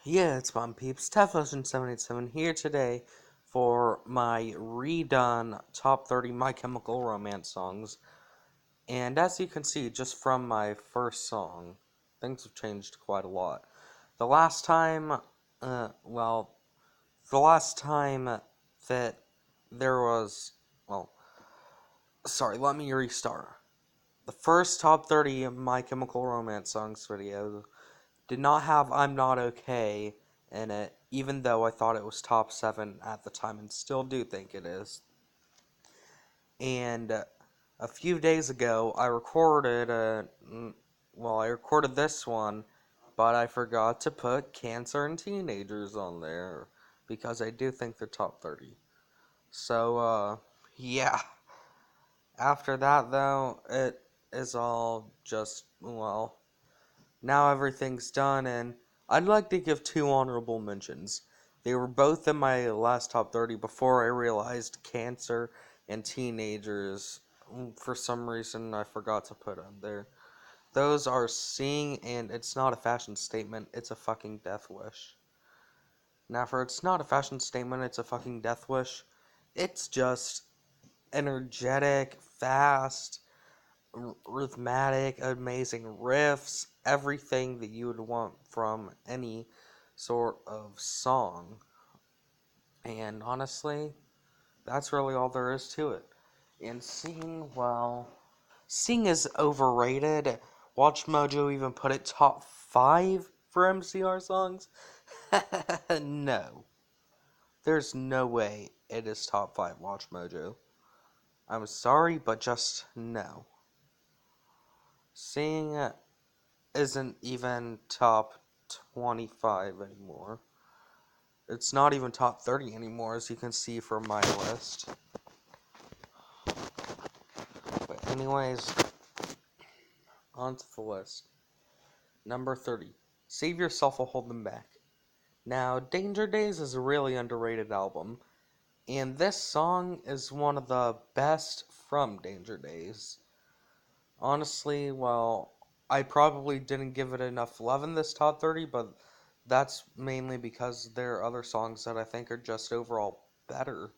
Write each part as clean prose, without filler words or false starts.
Yeah, it's Mom Peeps. Typhlosion787 here today for my redone top 30 My Chemical Romance songs. And as you can see, just from my first song, things have changed quite a lot. The last time, well, the last time that there was, well, sorry, let me restart. The first top 30 My Chemical Romance songs video did not have I'm Not Okay in it, even though I thought it was top 7 at the time and still do think it is. And a few days ago, I recorded I recorded this one, but I forgot to put Cancer and Teenagers on there because I do think they're top 30. So, yeah. After that, though, it is all just, now everything's done, and I'd like to give two honorable mentions. They were both in my last top 30 before I realized Cancer and Teenagers, for some reason, I forgot to put them there. Those are Seeing and It's Not a Fashion Statement, It's a Fucking Death Wish. Now, for It's Not a Fashion Statement, It's a Fucking Death Wish, it's just energetic, fast, rhythmic, amazing riffs, everything that you would want from any sort of song. And honestly, that's really all there is to it. And Seeing is overrated. Watch Mojo even put it top 5 for MCR songs? No. There's no way it is top 5 Watch Mojo. I'm sorry, but just no. Seeing isn't even top 25 anymore. It's not even top 30 anymore, as you can see from my list. But anyways, on to the list. Number 30. Save Yourself or Hold Them Back. Now, Danger Days is a really underrated album, and this song is one of the best from Danger Days. Honestly, I probably didn't give it enough love in this top 30, but that's mainly because there are other songs that I think are just overall better.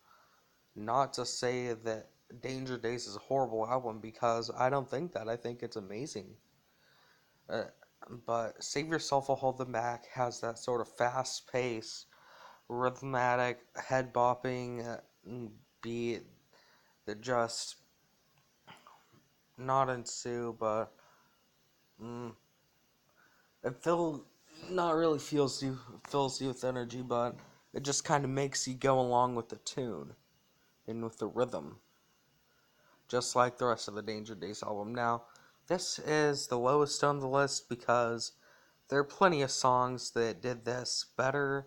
Not to say that Danger Days is a horrible album, because I don't think that. I think it's amazing. Uh, but Save Yourself or Hold Them Back has that sort of fast pace, rhythmic, head bopping beat that just not ensue, but mm, it feels not really fills you with energy, but it just kind of makes you go along with the tune and with the rhythm, just like the rest of the Danger Days album. Now, this is the lowest on the list because there are plenty of songs that did this better,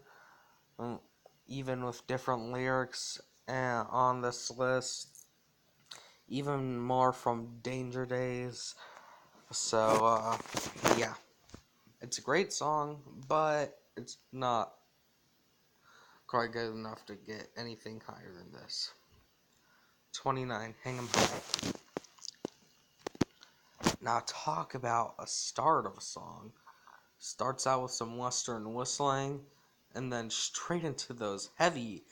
um, even with different lyrics on this list, even more from Danger Days. So, yeah. It's a great song, but it's not quite good enough to get anything higher than this. 29, Hang 'em High. Now talk about a start of a song. Starts out with some western whistling, and then straight into those heavy,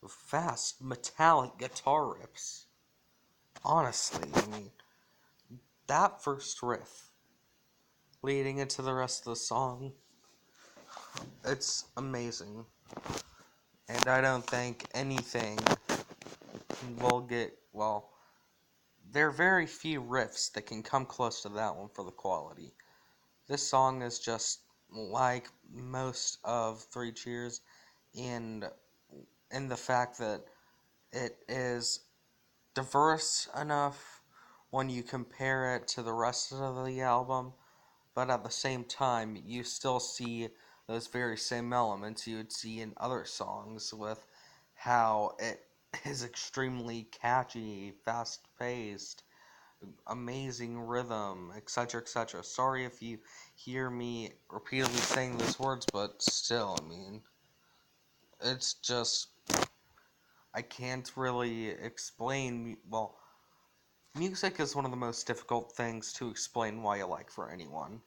fast, metallic guitar riffs. Honestly, that first riff leading into the rest of the song, it's amazing. And I don't think anything will get, there are very few riffs that can come close to that one for the quality. This song is just like most of Three Cheers in the fact that it is diverse enough when you compare it to the rest of the album, but at the same time, you still see those very same elements you would see in other songs, with how it is extremely catchy, fast-paced, amazing rhythm, etc., etc. Sorry if you hear me repeatedly saying those words, but still, it's just, I can't really explain, music is one of the most difficult things to explain why you like for anyone.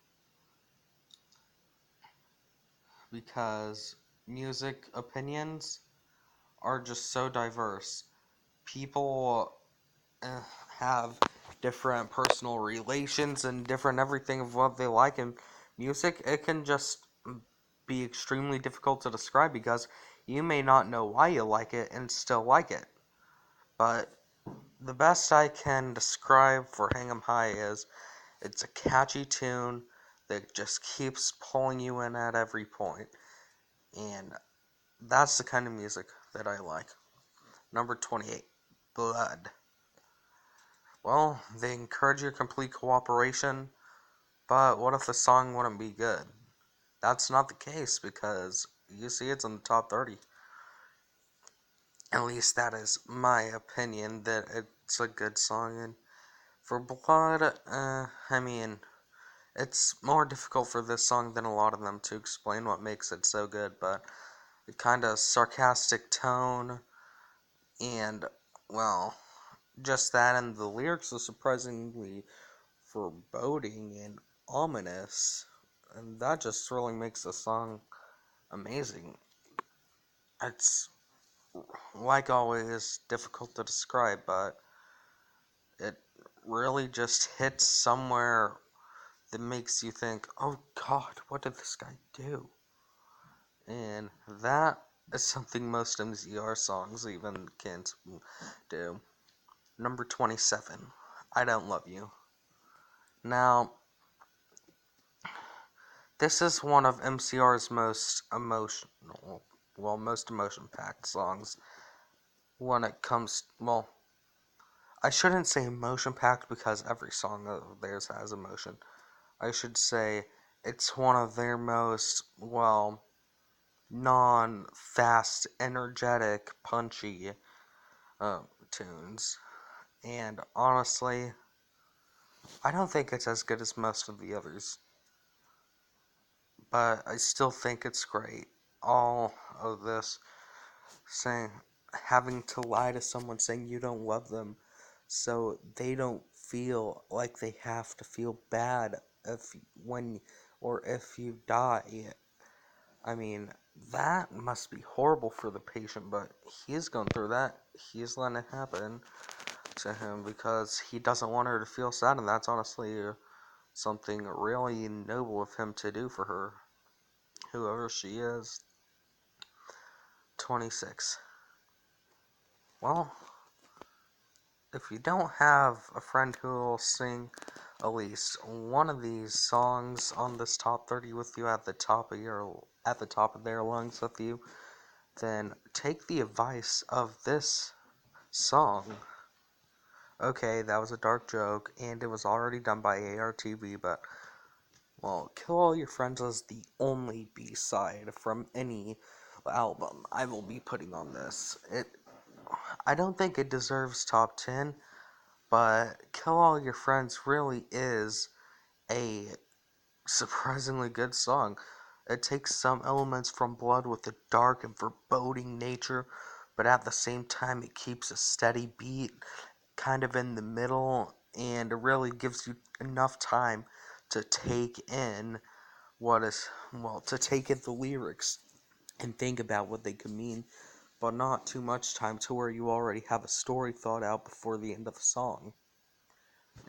because music opinions are just so diverse. People uh, have different personal relations and different everything of what they like in music. It can just be extremely difficult to describe because you may not know why you like it and still like it. But the best I can describe for Hang 'em High is it's a catchy tune that just keeps pulling you in at every point. And that's the kind of music that I like. Number 28, Blood. Well, they encourage your complete cooperation, but what if the song wouldn't be good? That's not the case because you see it's in the top 30. At least that is my opinion that it's a good song. And for Blood, I mean, it's more difficult for this song than a lot of them to explain what makes it so good, but the kind of sarcastic tone and, well, just that, and the lyrics are surprisingly foreboding and ominous, and that just really makes the song amazing. It's, like always, difficult to describe, but it really just hits somewhere that makes you think, oh god, what did this guy do? And that is something most MCR songs even can't do. Number 27, I Don't Love You. Now, this is one of MCR's most emotion-packed songs when it comes, well, I shouldn't say emotion-packed because every song of theirs has emotion. I should say it's one of their most, well, non-fast, energetic, punchy tunes. And honestly, I don't think it's as good as most of the others, but I still think it's great. All of this saying, having to lie to someone saying you don't love them so they don't feel like they have to feel bad if you die. I mean, that must be horrible for the patient, but he's going through that. He's letting it happen to him because he doesn't want her to feel sad, and that's honestly something really noble of him to do for her, whoever she is. 26. Well, if you don't have a friend who will sing at least one of these songs on this top 30 with you at the top of their lungs with you, then take the advice of this song. Okay, that was a dark joke, and it was already done by ARTV, but, well, Kill All Your Friends is the only B-side from any album I will be putting on this. I don't think it deserves top 10, but Kill All Your Friends really is a surprisingly good song. It takes some elements from Blood with a dark and foreboding nature, but at the same time it keeps a steady beat kind of in the middle, and it really gives you enough time to take in to take in the lyrics and think about what they could mean, but not too much time to where you already have a story thought out before the end of the song.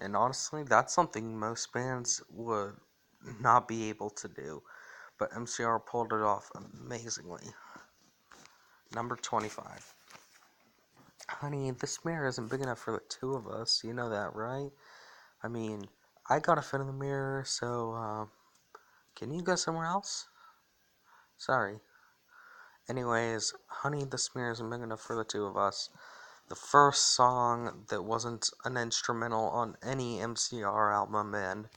And honestly, that's something most bands would not be able to do, but MCR pulled it off amazingly. Number 25. Honey, this mirror isn't big enough for the two of us, you know that, right? I mean, I gotta fit in the mirror, so, can you go somewhere else? Sorry. Anyways, Honey, this mirror isn't big enough for the two of us. The first song that wasn't an instrumental on any MCR album, and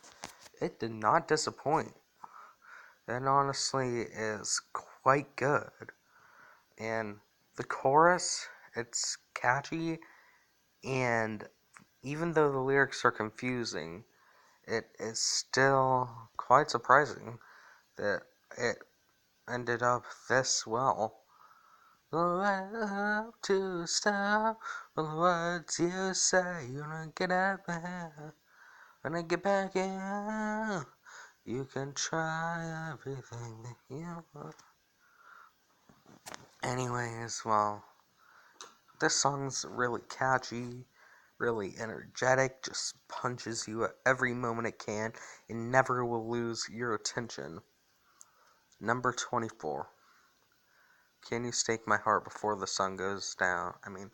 it did not disappoint. It honestly is quite good. And the chorus, it's catchy, and even though the lyrics are confusing, it is still quite surprising that it ended up this well. Oh, I have to stop all the words you say. You don't get up there. When I get back in, You can try everything that you want. Anyways, well, this song's really catchy, really energetic, just punches you at every moment it can, and never will lose your attention. Number 24. Can you stake my heart before the sun goes down? I mean,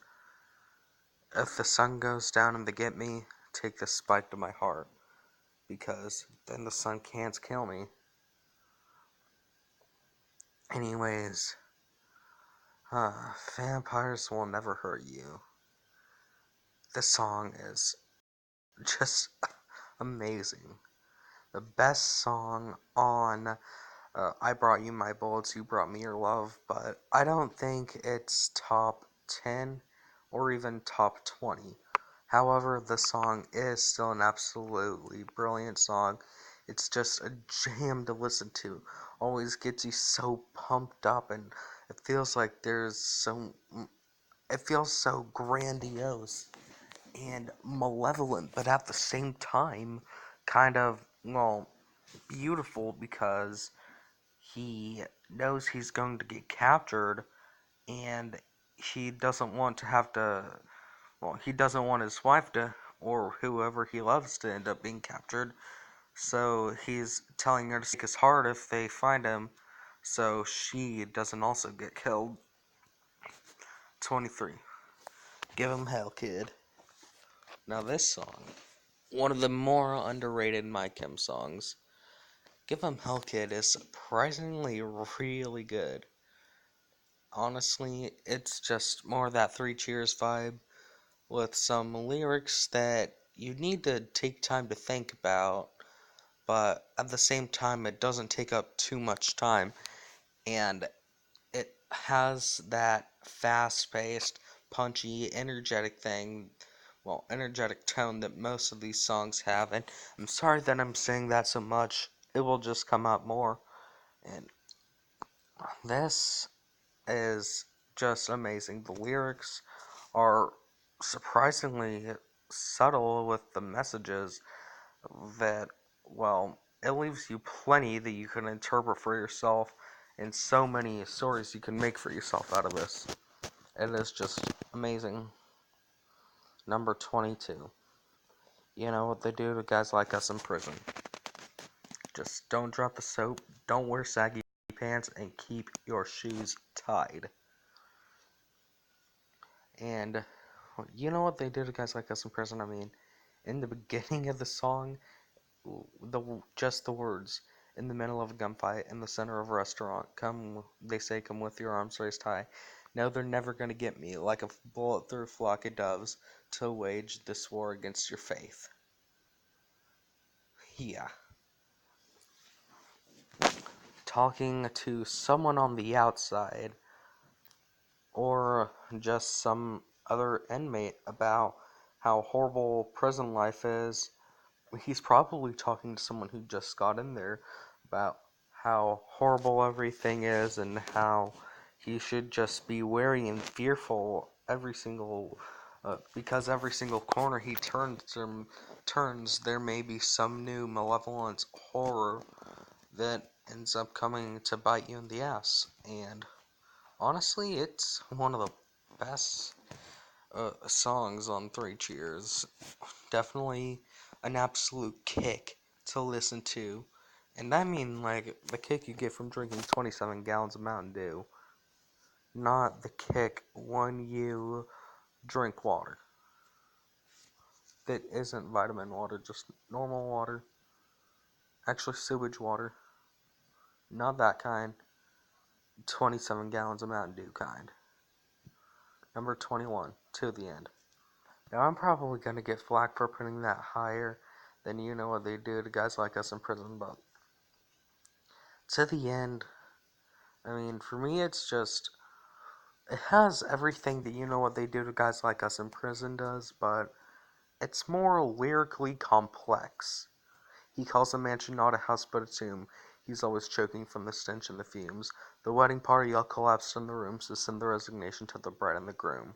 if the sun goes down and they get me, take the spike to my heart, because then the sun can't kill me. Anyways, vampires will never hurt you. This song is just amazing. The best song on I Brought You My Bullets, You Brought Me Your Love, but I don't think it's top 10 or even top 20. However, the song is still an absolutely brilliant song. It's just a jam to listen to. Always gets you so pumped up, and it feels like it feels so grandiose and malevolent, but at the same time, kind of, well, beautiful, because he knows he's going to get captured, and he doesn't want to have to, well, he doesn't want his wife to, or whoever he loves, to end up being captured. So he's telling her to break his heart if they find him, so she doesn't also get killed. 23. Give him hell, kid. Now this song, one of the more underrated My Chem songs. Give him hell, kid is surprisingly really good. Honestly, it's just more that Three Cheers vibe, with some lyrics that you need to take time to think about, but at the same time, it doesn't take up too much time, and it has that fast-paced, punchy, energetic tone that most of these songs have, and I'm sorry that I'm saying that so much. It will just come out more, and this is just amazing. The lyrics are surprisingly subtle with the messages that, well, it leaves you plenty that you can interpret for yourself, and so many stories you can make for yourself out of this. It is just amazing. Number 22. You know what they do to guys like us in prison. Just don't drop the soap, don't wear saggy pants, and keep your shoes tied. And you know what they do to guys like us in prison? I mean, in the beginning of the song, just the words, in the middle of a gunfight in the center of a restaurant, they say, come with your arms raised high. No, they're never gonna get me, like a bullet through a flock of doves, to wage this war against your faith. Yeah. Talking to someone on the outside, or just some other inmate, about how horrible prison life is. He's probably talking to someone who just got in there about how horrible everything is, and how he should just be wary and fearful because every single corner he turns, there may be some new malevolent horror that ends up coming to bite you in the ass. And honestly, it's one of the best songs on Three Cheers. Definitely an absolute kick to listen to. And I mean, like, the kick you get from drinking 27 gallons of Mountain Dew. Not the kick when you drink water that isn't vitamin water, just normal water. Actually, sewage water. Not that kind. 27 gallons of Mountain Dew kind. Number 21, To the End. Now, I'm probably going to get flack for putting that higher than you know what they do to guys like us in prison, but To the End, I mean, for me, it has everything that you know what they do to guys like us in prison does, but it's more lyrically complex. He calls the mansion not a house but a tomb. He's always choking from the stench and the fumes. The wedding party all collapsed in the rooms to send the resignation to the bride and the groom.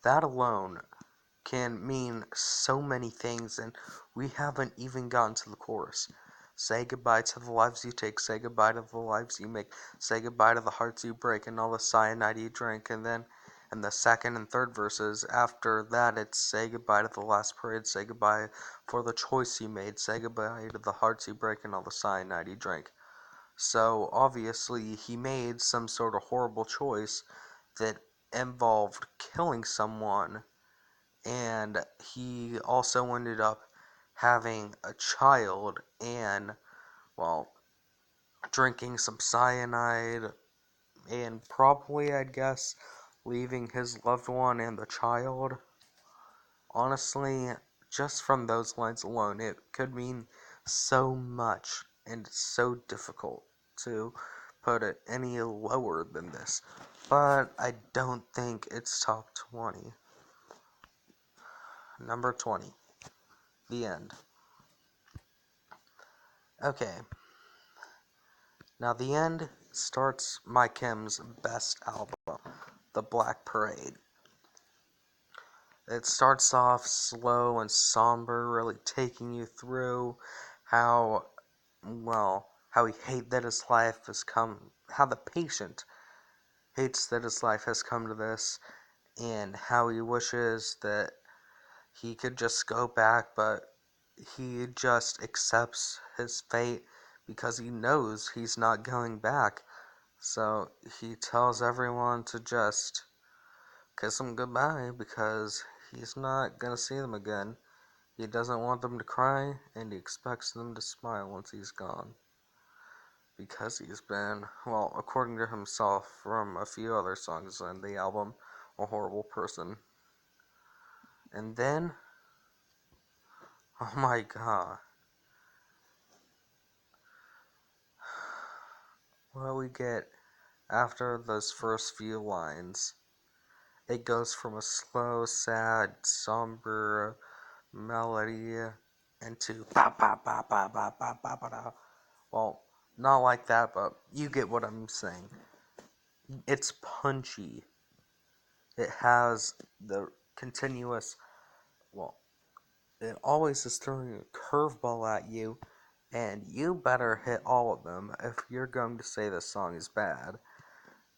That alone can mean so many things, and we haven't even gotten to the chorus. Say goodbye to the lives you take, say goodbye to the lives you make, say goodbye to the hearts you break and all the cyanide you drink. And then in the second and third verses, after that, it's say goodbye to the last parade, say goodbye for the choice you made, say goodbye to the hearts you break and all the cyanide you drink. So obviously, he made some sort of horrible choice that involved killing someone, and he also ended up having a child and, well, drinking some cyanide and probably, I'd guess, leaving his loved one and the child. Honestly, just from those lines alone, it could mean so much, and it's so difficult to put it any lower than this. But I don't think it's top 20. Number 20. The end. Okay, now the end starts My Kim's best album, The Black Parade. It starts off slow and somber, really taking you through how, well, how he hates that his life has come, how the patient hates that his life has come to this, and how he wishes that he could just go back, but he just accepts his fate because he knows he's not going back. So he tells everyone to just kiss him goodbye because he's not gonna see them again. He doesn't want them to cry, and he expects them to smile once he's gone. Because he's been, well, according to himself from a few other songs on the album, a horrible person. And then, oh my god, what we get after those first few lines, it goes from a slow, sad, somber melody into ba ba ba ba ba ba ba ba da. Well, not like that, but you get what I'm saying. It's punchy. It has the continuous, well, it always is throwing a curveball at you, and you better hit all of them if you're going to say this song is bad,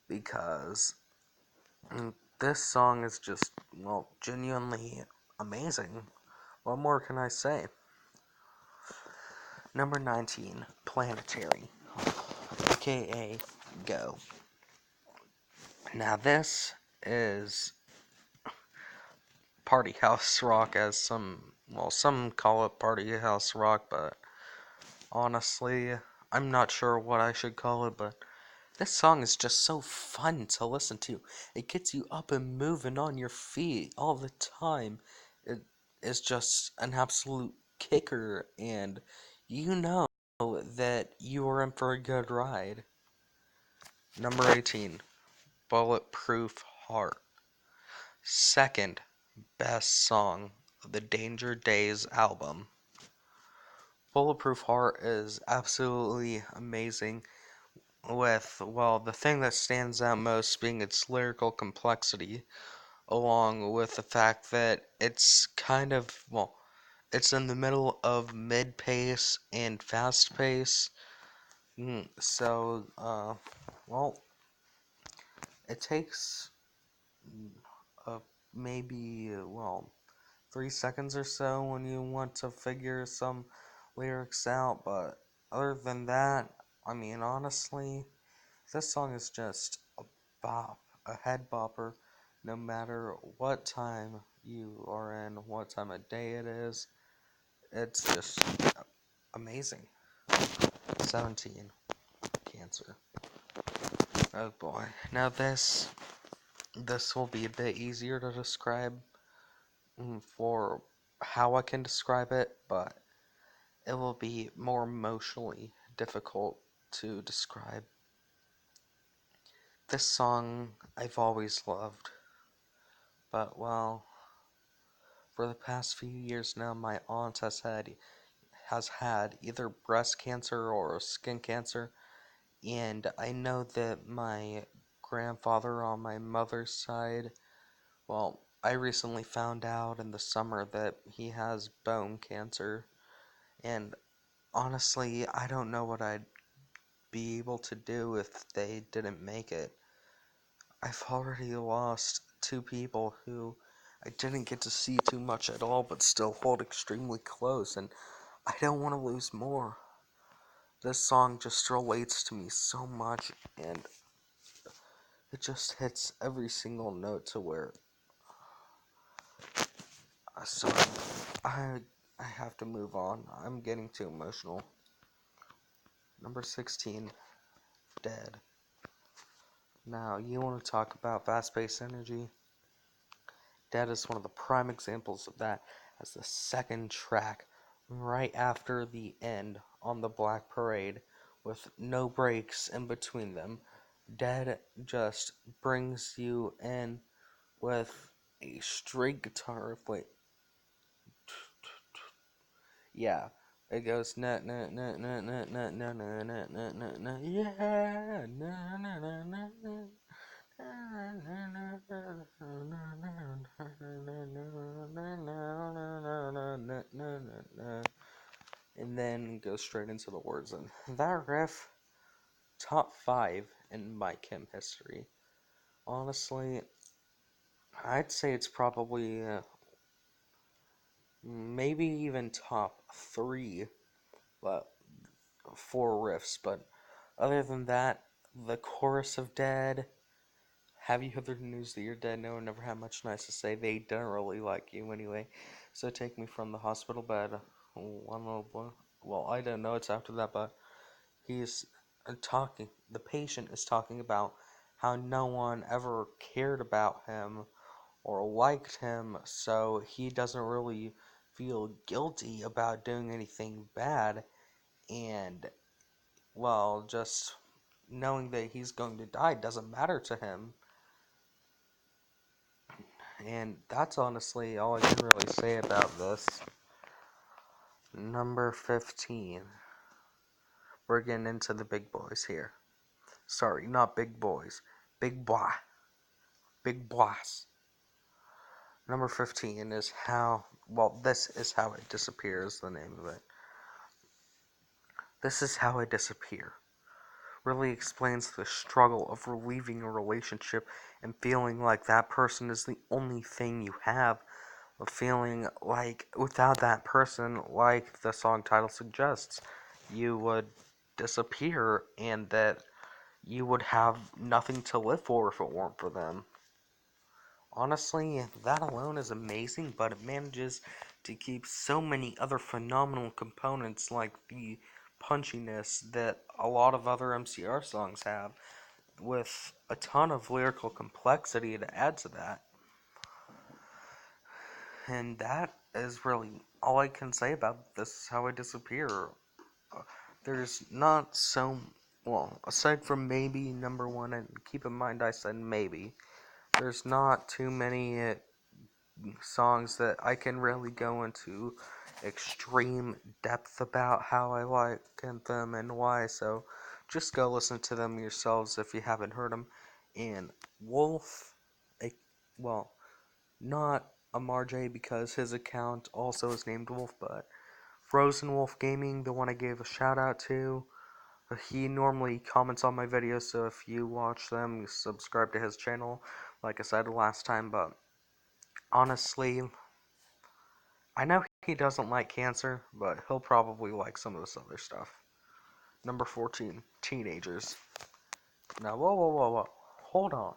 because this song is just, well, genuinely amazing. What more can I say? Number 19, Planetary, aka Go. Now this is party house rock, as some call it party house rock, but honestly, I'm not sure what I should call it, but this song is just so fun to listen to. It gets you up and moving on your feet all the time. It is just an absolute kicker, and you know that you are in for a good ride. Number 18, Bulletproof Heart. Second best song of the Danger Days album. Bulletproof Heart is absolutely amazing, with, well, the thing that stands out most being its lyrical complexity, along with the fact that it's kind of, well, it's in the middle of mid pace and fast pace. So, well, it takes uh, maybe, well, 3 seconds or so when you want to figure some lyrics out, but other than that, I mean, honestly, this song is just a bop, a head bopper, no matter what time you are in, what time of day it is. It's just amazing. 17, Cancer. Oh boy. Now this will be a bit easier to describe for how I can describe it, but it will be more emotionally difficult to describe. This song I've always loved, but well, for the past few years now, my aunt has had either breast cancer or skin cancer, and I know that my grandfather on my mother's side, well, I recently found out in the summer that he has bone cancer, and honestly, I don't know what I'd be able to do if they didn't make it. I've already lost two people who I didn't get to see too much at all, but still hold extremely close, and I don't want to lose more. This song just relates to me so much, and it just hits every single note to where. So I I have to move on. I'm getting too emotional. Number 16, Dead. Now, you want to talk about fast-paced energy? Dead is one of the prime examples of that as the second track right after the end on the Black Parade with no breaks in between them. Dead just brings you in with a straight guitar riff. Wait, yeah, it goes na na na na na na na na na na na na yeah na na na na na. And then go straight into the words. And that riff, top 5 in my Chem history. Honestly, I'd say it's probably maybe even top 3, but 4 riffs. But other than that, the chorus of Dead. Have you heard the news that you're dead? No one never had much nice to say. They don't really like you anyway. So take me from the hospital bed. One little boy. Well, I don't know. It's after that, but he's talking. The patient is talking about how no one ever cared about him or liked him, so he doesn't really feel guilty about doing anything bad. And, well, just knowing that he's going to die doesn't matter to him. And that's honestly all I can really say about this. Number 15. We're getting into the big boys here. Sorry, not big boys. Big boy. Big boss. Number 15 is how, well, This Is How It Disappears, the name of it. This Is How I Disappear really explains the struggle of leaving a relationship and feeling like that person is the only thing you have, of feeling like without that person, like the song title suggests, you would disappear and that you would have nothing to live for if it weren't for them. Honestly, that alone is amazing, but it manages to keep so many other phenomenal components like the punchiness that a lot of other MCR songs have, with a ton of lyrical complexity to add to that. And that is really all I can say about This Is How I Disappear. There's not so, well, aside from maybe number 1, and keep in mind I said maybe, there's not too many songs that I can really go into extreme depth about how I like them and why, so just go listen to them yourselves if you haven't heard them. And Wolf, well, not Amar J because his account also is named Wolf, but Frozen Wolf Gaming, the one I gave a shout out to. He normally comments on my videos, so if you watch them, you subscribe to his channel, like I said last time. But honestly, I know he doesn't like cancer, but he'll probably like some of this other stuff. Number 14, Teenagers. Now, whoa. Hold on.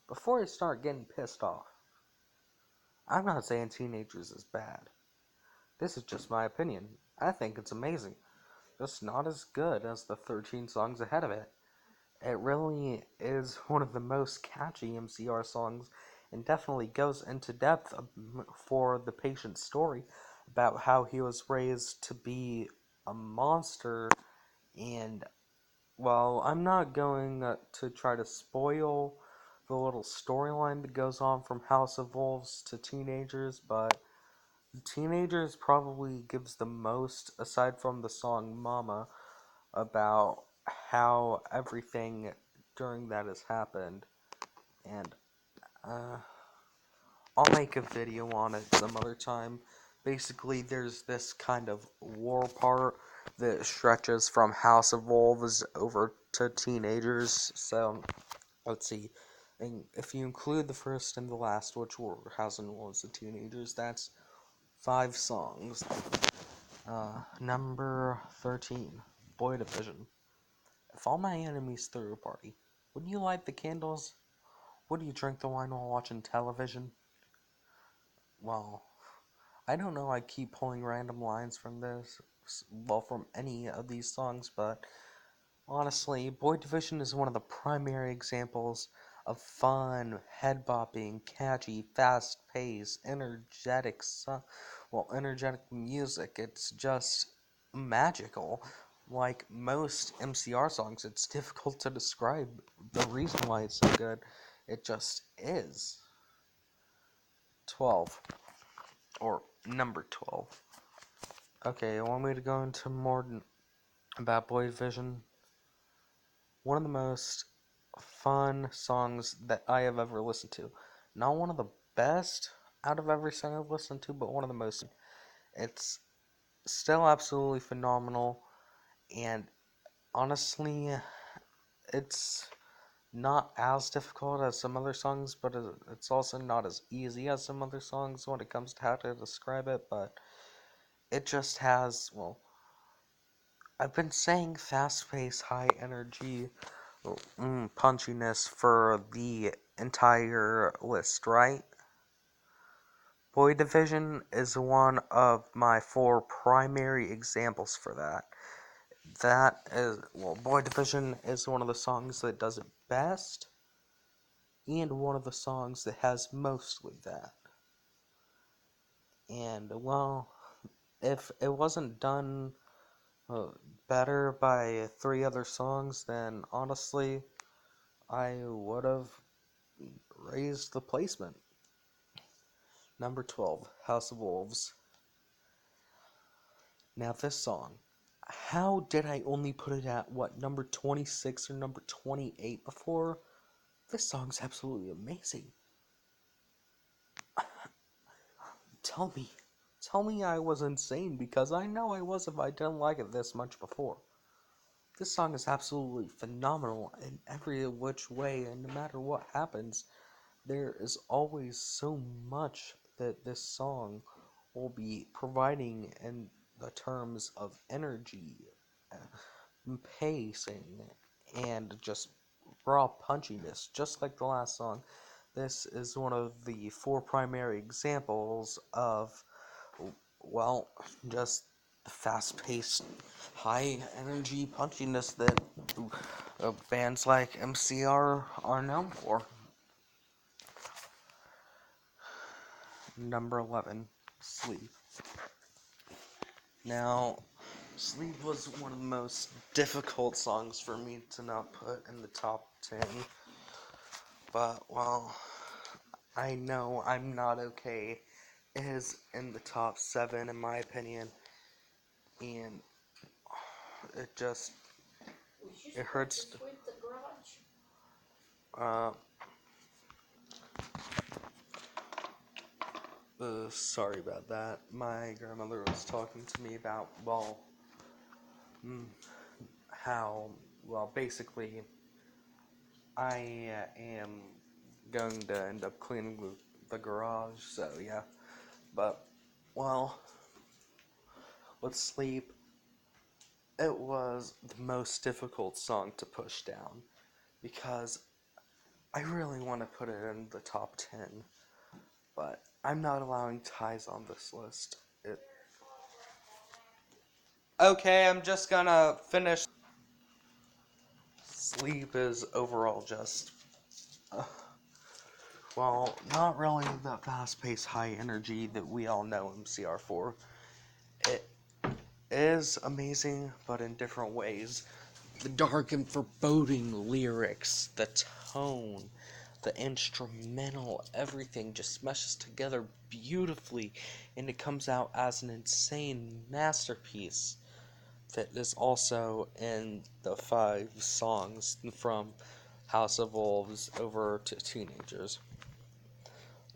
Before I start getting pissed off, I'm not saying Teenagers is bad. This is just my opinion. I think it's amazing. Just not as good as the 13 songs ahead of it. It really is one of the most catchy MCR songs and definitely goes into depth for the patient's story about how he was raised to be a monster. And, well, I'm not going to try to spoil the little storyline that goes on from House of Wolves to Teenagers, but Teenagers probably gives the most, aside from the song Mama, about how everything during that has happened. And I'll make a video on it some other time basically there's this kind of war part that stretches from House of Wolves over to teenagers. So let's see. And if you include the first and the last, which were House of Wolves and teenagers, that's 5 songs. Number 13, Boy Division. If all my enemies threw a party, would you light the candles? Would you drink the wine while watching television? Well, I don't know. I keep pulling random lines from this, well, from any of these songs, but honestly, Boy Division is one of the primary examples of fun, head-bopping, catchy, fast-paced, energetic music. It's just magical. Like most MCR songs, it's difficult to describe the reason why it's so good. It just is. 12, or number 12. Okay, you want me to go into more about Boy Division? One of the most fun songs that I have ever listened to. Not one of the best out of every song I've listened to, but one of the most. It's still absolutely phenomenal, and honestly, it's not as difficult as some other songs, but it's also not as easy as some other songs when it comes to how to describe it, but it just has, well, I've been saying fast-paced, high-energy punchiness for the entire list, right? Boy Division is one of my 4 primary examples for that. Boy Division is one of the songs that does it best, and one of the songs that has mostly that. And, well, if it wasn't done uh, better by 3 other songs, then honestly, I would have raised the placement. Number 12, House of Wolves. Now this song, how did I only put it at, number 26 or number 28 before? This song's absolutely amazing. Tell me. Tell me I was insane, because I know I was if I didn't like it this much before. This song is absolutely phenomenal in every which way, and no matter what happens, there is always so much that this song will be providing in the terms of energy, pacing, and just raw punchiness, just like the last song. This is one of the 4 primary examples of, well, just the fast-paced, high-energy punchiness that bands like MCR are known for. Number 11, Sleep. Now, Sleep was one of the most difficult songs for me to not put in the top 10, but, well, I know I'm not okay. It is in the top 7 in my opinion, and it hurts. Uh, Sorry about that. My grandmother was talking to me about, well, how, well, basically, I am going to end up cleaning the garage, so yeah. But, well, with Sleep, it was the most difficult song to push down, because I really want to put it in the top 10, but I'm not allowing ties on this list. Okay, I'm just gonna finish. Sleep is overall just, well, not really the fast-paced, high energy that we all know MCR for. It is amazing, but in different ways. The dark and foreboding lyrics, the tone, the instrumental, everything just meshes together beautifully, and it comes out as an insane masterpiece that is also in the 5 songs from House of Wolves over to Teenagers.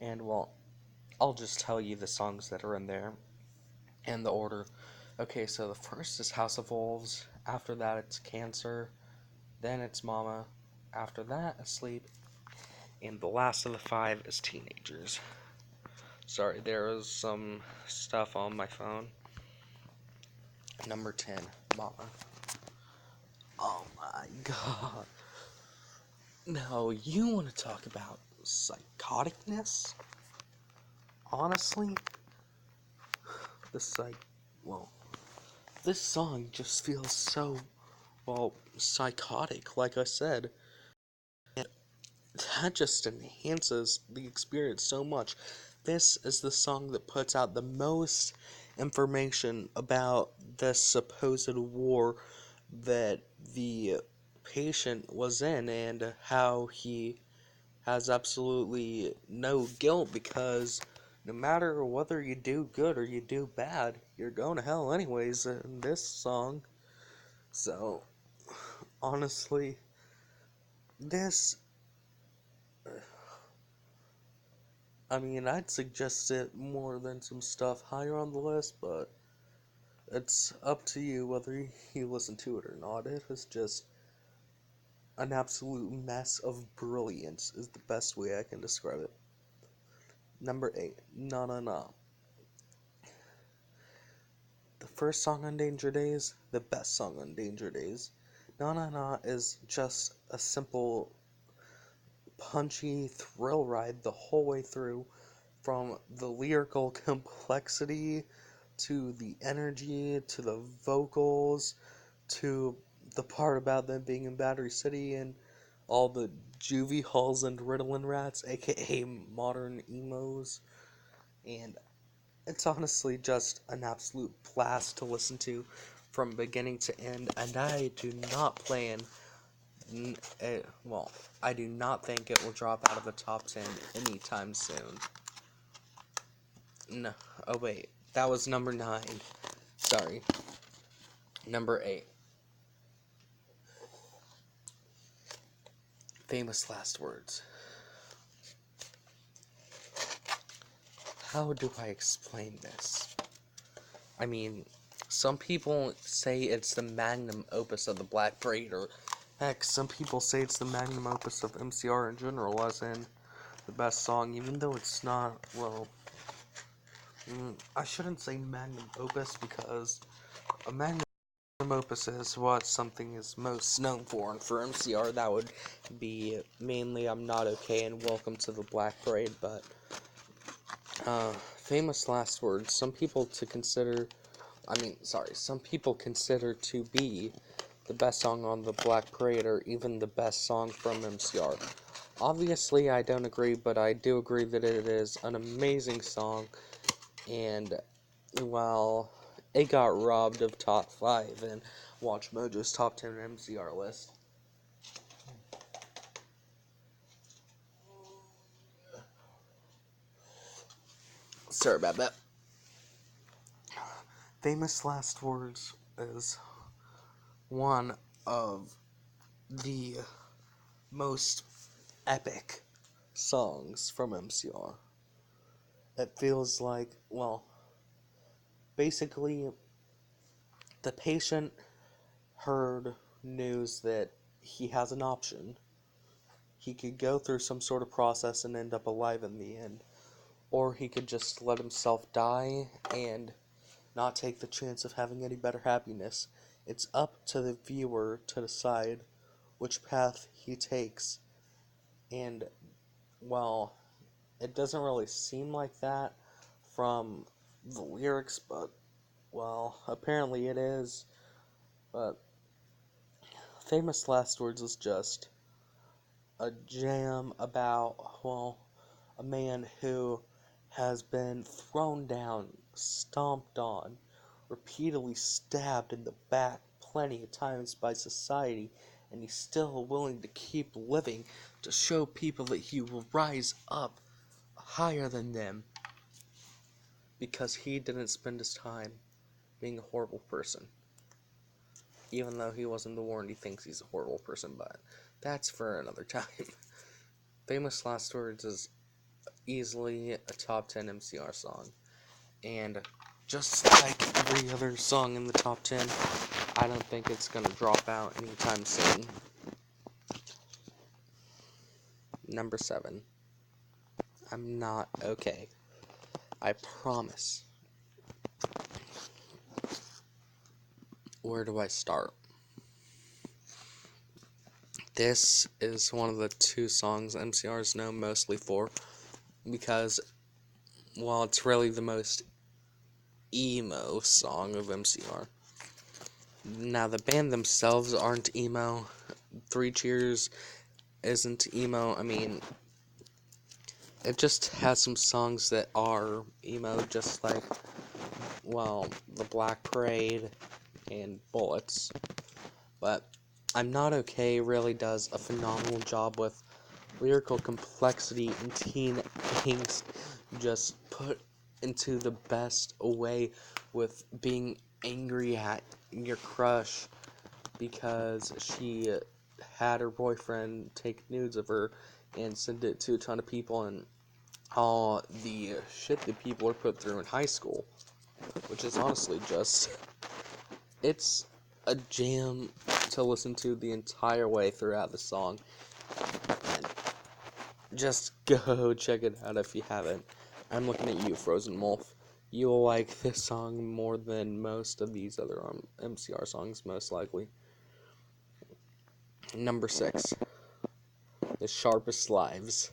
And, well, I'll just tell you the songs that are in there. and the order. Okay, so the first is House of Wolves. After that, it's Cancer. Then it's Mama. After that, Asleep. And the last of the 5 is Teenagers. Sorry, there was some stuff on my phone. Number 10, Mama. Oh my god. Now, you want to talk about psychoticness? Honestly, the well, this song just feels so, psychotic, like I said. And that just enhances the experience so much. This is the song that puts out the most information about this supposed war that the patient was in, and how he has absolutely no guilt, because no matter whether you do good or you do bad, you're going to hell anyways in this song. So, honestly, this, I'd suggest it more than some stuff higher on the list, but it's up to you whether you listen to it or not. It is just an absolute mess of brilliance, is the best way I can describe it. Number 8, Na Na Na. The first song on Danger Days, the best song on Danger Days. Na Na Na is just a simple, punchy thrill ride the whole way through, from the lyrical complexity to the energy to the vocals to the part about them being in Battery City and all the juvie halls and Ritalin rats, aka modern emos, and it's honestly just an absolute blast to listen to from beginning to end, and I do not plan, I do not think it will drop out of the top 10 anytime soon. No, oh wait, that was number 9. Sorry. Number 8. Famous Last Words. How do I explain this? Some people say it's the magnum opus of the Black Parade, or heck, some people say it's the magnum opus of MCR in general, as in the best song, even though it's not, I shouldn't say magnum opus, because a magnum opus is what something is most known for, and for MCR that would be mainly I'm Not Okay and Welcome to the Black Parade, but Famous Last Words, some people consider to be the best song on the Black Parade, or even the best song from MCR. Obviously, I don't agree, but I do agree that it is an amazing song, and, well, it got robbed of top 5 in Watch Mojo's top 10 MCR list. Sorry about that. Famous Last Words is one of the most epic songs from MCR. It feels like, basically, the patient heard news that he has an option. He could go through some sort of process and end up alive in the end, or he could just let himself die and not take the chance of having any better happiness. It's up to the viewer to decide which path he takes, and, it doesn't really seem like that from the lyrics, but, apparently it is. But Famous Last Words is just a jam about, a man who has been thrown down, stomped on, repeatedly stabbed in the back plenty of times by society, and he's still willing to keep living to show people that he will rise up higher than them, because he didn't spend his time being a horrible person. Even though he wasn't the war and he thinks he's a horrible person, but that's for another time. Famous Last Words is easily a top 10 MCR song. And just like every other song in the top 10. I don't think it's gonna drop out anytime soon. Number 7. I'm not okay. I promise. Where do I start? This is one of the two songs MCR is known mostly for, because, well, it's really the most emo song of MCR. Now, the band themselves aren't emo. Three Cheers isn't emo. I mean, it just has some songs that are emo, just like, well, The Black Parade and Bullets. But I'm Not Okay really does a phenomenal job with lyrical complexity and teen angst, just put into the best way, with being angry at your crush because she had her boyfriend take nudes of her and send it to a ton of people, and all the shit that people are put through in high school, which is honestly just, it's a jam to listen to the entire way throughout the song. And just go check it out if you haven't. I'm looking at you, Frozen Wolf. You will like this song more than most of these other MCR songs, most likely. Number 6. The Sharpest Lives.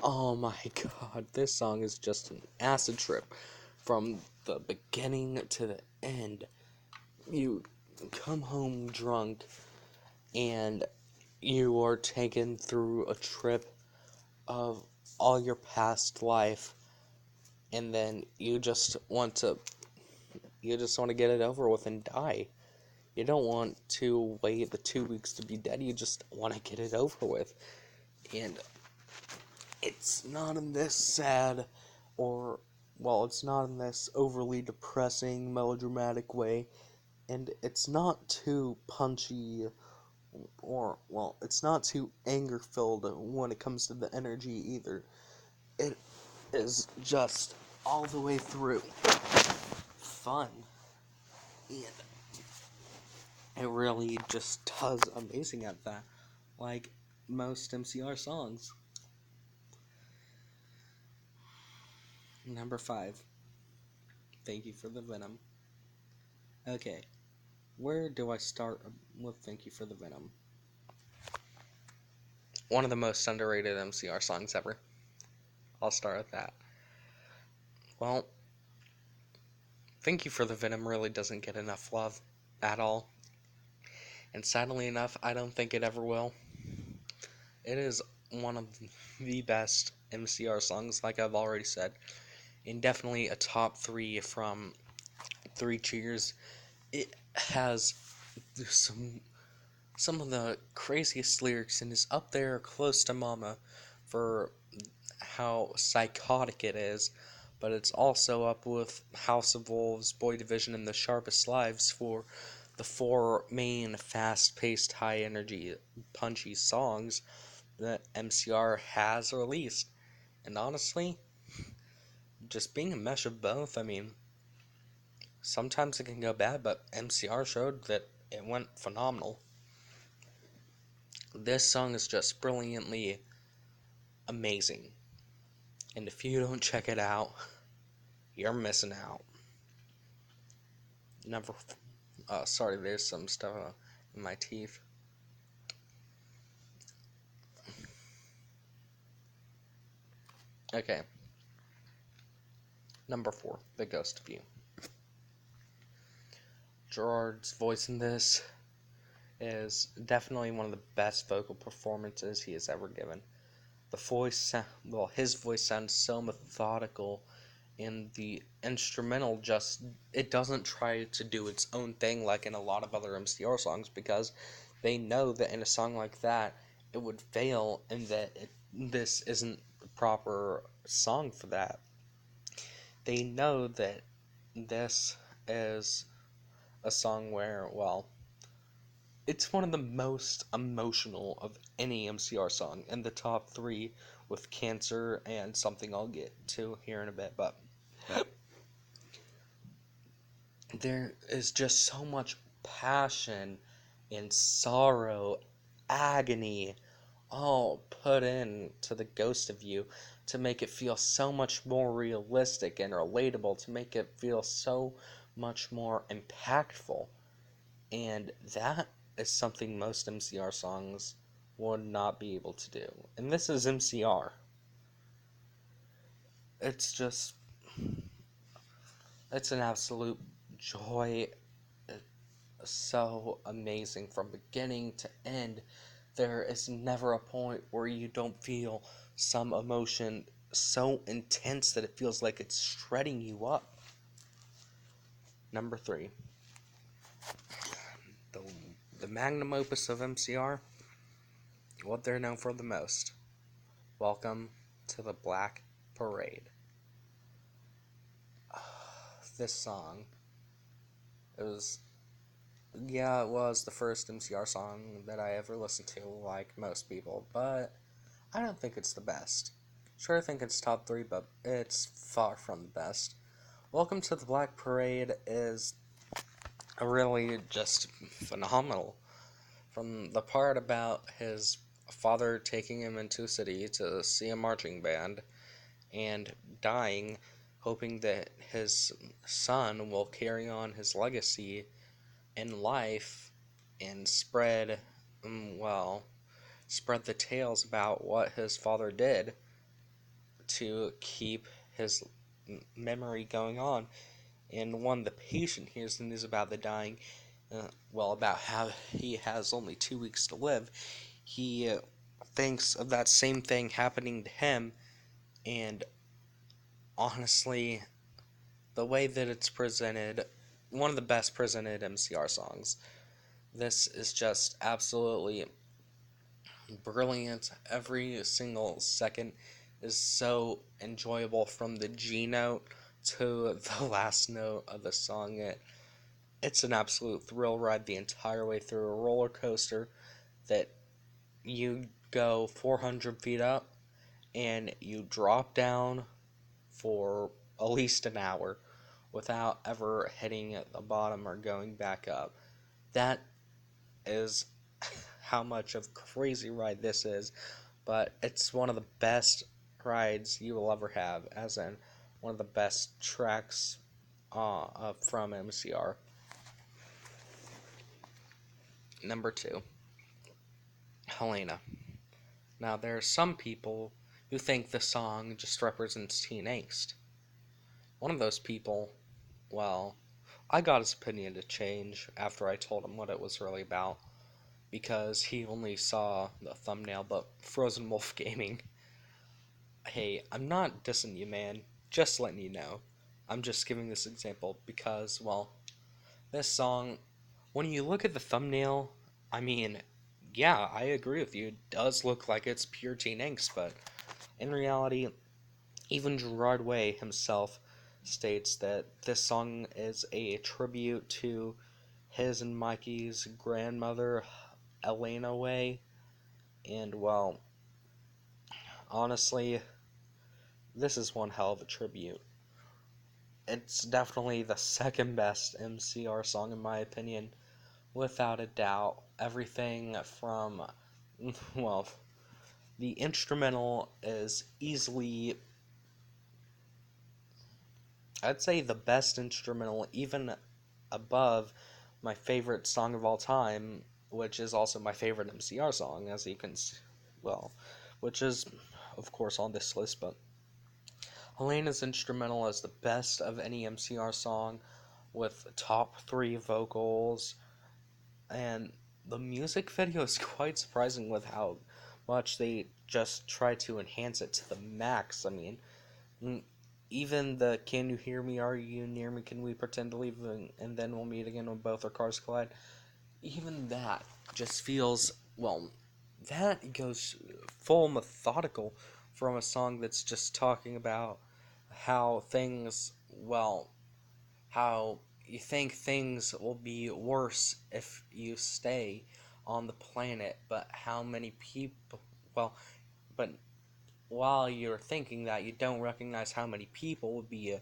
Oh my god, this song is just an acid trip. From the beginning to the end. You come home drunk, and you are taken through a trip of all your past life, and then you just want to get it over with and die. You don't want to wait the 2 weeks to be dead. You just want to get it over with. And it's not in this sad, or, well, it's not in this overly depressing, melodramatic way. And it's not too punchy, or, well, it's not too anger-filled when it comes to the energy either. It is just all the way through fun, and it really just does amazing at that, like most MCR songs. Number 5, Thank You for the Venom. Okay, where do I start with Thank You for the Venom? One of the most underrated MCR songs ever. I'll start with that. Well, Thank You for the Venom really doesn't get enough love at all. And sadly enough, I don't think it ever will. It is one of the best MCR songs, like I've already said. And definitely a top 3 from Three Cheers. It has some of the craziest lyrics and is up there close to Mama for how psychotic it is, but it's also up with House of Wolves, Boy Division, and The Sharpest Lives for the 4 main fast-paced, high-energy, punchy songs that MCR has released. And honestly, just being a mesh of both, I mean, sometimes it can go bad, but MCR showed that it went phenomenal. This song is just brilliantly amazing. And if you don't check it out, you're missing out. Sorry, there's some stuff in my teeth. Okay. Number 4, The Ghost of You. Gerard's voice in this is definitely one of the best vocal performances he has ever given. His voice sounds so methodical, and the instrumental it doesn't try to do its own thing like in a lot of other MCR songs, because they know that in a song like that, it would fail, and that this isn't the proper song for that. They know that this is a song where, well, it's one of the most emotional of any MCR song, in the top 3 with Cancer and something I'll get to here in a bit, but there is just so much passion and sorrow, agony, all put into the Ghost of You to make it feel so much more realistic and relatable, to make it feel so much more impactful. And that is something most MCR songs would not be able to do. And this is MCR. It's just, it's an absolute joy. It's so amazing from beginning to end. There is never a point where you don't feel some emotion so intense that it feels like it's shredding you up. Number 3, the, the magnum opus of MCR, what they're known for the most. Welcome to the Black Parade. This song, it was the first MCR song that I ever listened to, like most people, but I don't think it's the best. Sure, I think it's top 3, but it's far from the best. Welcome to the Black Parade is really just phenomenal. From the part about his father taking him into a city to see a marching band and dying, hoping that his son will carry on his legacy in life and spread the tales about what his father did to keep his memory going on. And when the patient hears the news about the dying, about how he has only 2 weeks to live, he thinks of that same thing happening to him. And honestly, the way that it's presented, one of the best presented MCR songs. This is just absolutely brilliant. Every single second is so enjoyable, from the G note to the last note of the song. It's an absolute thrill ride the entire way through, a roller coaster that you go 400 feet up and you drop down for at least an hour without ever hitting the bottom or going back up. That is how much of a crazy ride this is, but it's one of the best rides you will ever have, as in one of the best tracks from MCR. Number 2, Helena. Now, there are some people who think the song just represents teen angst. One of those people, I got his opinion to change after I told him what it was really about, because he only saw the thumbnail. But Frozen Wolf Gaming, hey, I'm not dissing you, man, just letting you know. I'm just giving this example because, this song, when you look at the thumbnail, I mean, yeah, I agree with you, it does look like it's pure teen angst, but in reality, even Gerard Way himself states that this song is a tribute to his and Mikey's grandmother, Elena Way. And, honestly, this is one hell of a tribute. It's definitely the second best MCR song, in my opinion, without a doubt. Everything from, well, the instrumental is easily, I'd say, the best instrumental, even above my favorite song of all time, which is also my favorite MCR song, as you can, which is, of course, on this list. But Helena's instrumental is the best of any MCR song, with top 3 vocals, and the music video is quite surprising with how much they just try to enhance it to the max. I mean, even the "Can you hear me? Are you near me? Can we pretend to leave and then we'll meet again when both our cars collide?" Even that just feels, that goes full methodical from a song that's just talking about how how you think things will be worse if you stay on the planet, but how many people, but while you're thinking that, you don't recognize how many people would be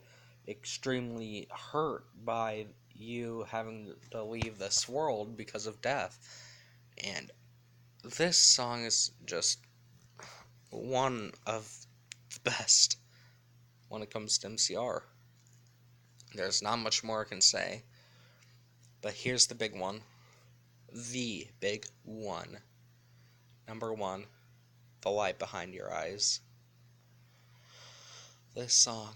extremely hurt by you having to leave this world because of death. And this song is just one of the best when it comes to MCR. There's not much more I can say, but here's the big one. The big one. Number one, The Light Behind Your Eyes. This song,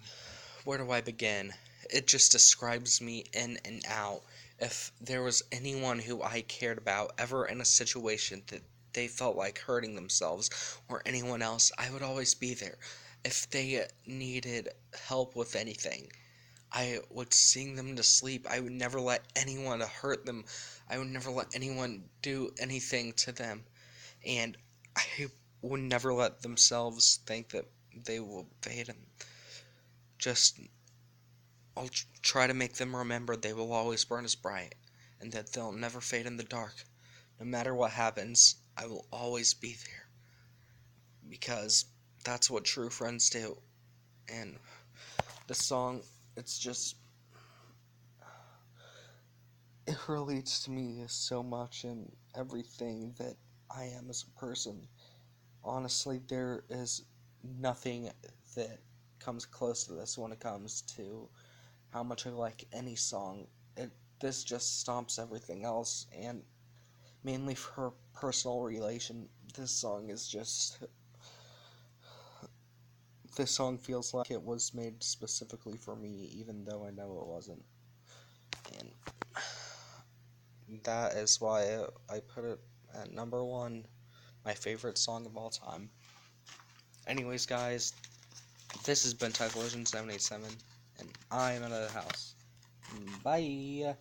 where do I begin? It just describes me in and out. If there was anyone who I cared about ever in a situation that they felt like hurting themselves or anyone else, I would always be there. If they needed help with anything, I would sing them to sleep. I would never let anyone hurt them. I would never let anyone do anything to them. And I would never let themselves think that they will fade. And just, I'll try to make them remember they will always burn as bright, and that they'll never fade in the dark. No matter what happens, I will always be there. Because that's what true friends do. And the song, it's just, it relates to me so much in everything that I am as a person. Honestly, there is nothing that comes close to this when it comes to how much I like any song. This just stomps everything else, and mainly for personal relation, this song is just. This song feels like it was made specifically for me, even though I know it wasn't. And that is why I put it at number one, my favorite song of all time. Anyways, guys, this has been Typhlosion787, and I'm out of the house. Bye!